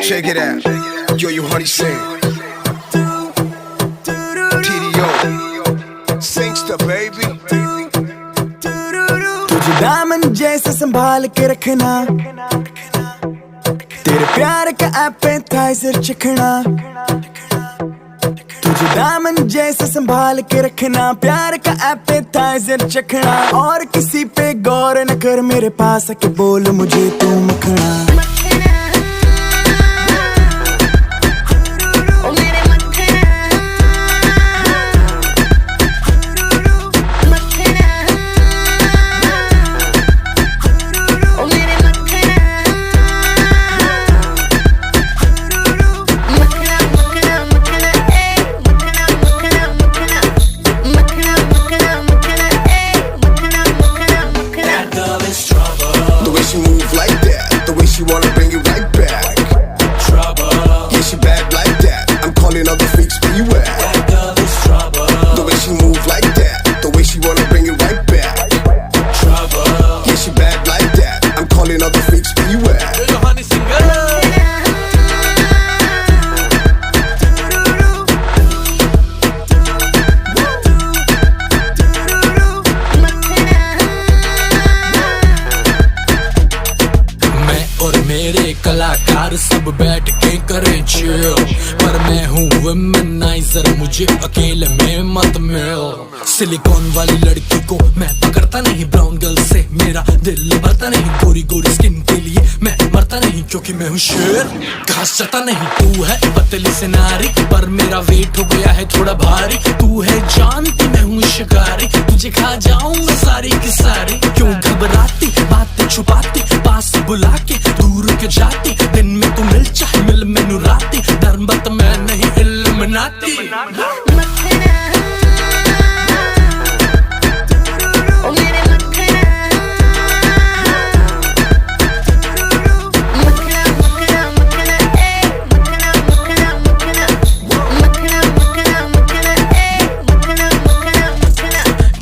Check it out. Yo, you honey sing. TDO. Singster, baby. तुझे दामन जैसे संभाल के रखना, तेरे प्यार का एपेटाइजर चखना। तुझे दामन जैसे संभाल के रखना, प्यार का एपेटाइजर चखना। और किसी पे गौर न कर, मेरे पास आके बोल मुझे तू मखना। She move like that, the way she wanna bring it right back. Trouble. Yeah, she bad like that. I'm calling all the freaks where you at. That girl is trouble. The way she move like that, the way she wanna bring it right back. Trouble. Yeah, she bad like that. I'm calling all the freaks where you at. You're the honey singer. मेरे कलाकार सब बैठ के करें chill, पर मैं हूँ womaniser, मुझे अकेले में मत मिल। सिलिकॉन वाली लड़की को मैं पकड़ता नहीं, ब्राउन गर्ल से मेरा दिल भरता नहीं। गोरी गोरी स्किन के लिए मैं मरता नहीं, क्योंकि मैं हूँ शेर, घास जाता नहीं। तू है पतली से नारी, पर मेरा वेट हो गया है थोड़ा भारी। तू है जानती मैं हूँ शिकारी, तुझे खा जाऊंगा सारी की सारी। क्यों घबराती, बातें छुपाती, पास बुला के दूर के जाती। दिन में तू मिल चाहे मिल मैनू राती, धर्मत मैं नहीं इल्युमिनाती।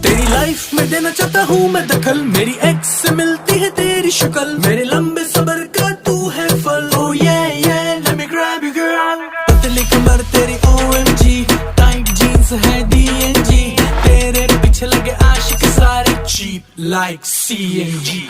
तेरी लाइफ में देना चाहता हूँ मैं दखल, मेरी एक्स से मिलती है तेरी शक्ल। मेरे लंबे सबर का तू है फल। Oh yeah yeah, let me grab you girl। पतली कमर तेरी OMG, टाइट जीन्स है DNG, तेरे पीछे लगे आशिक सारे cheap like CNG।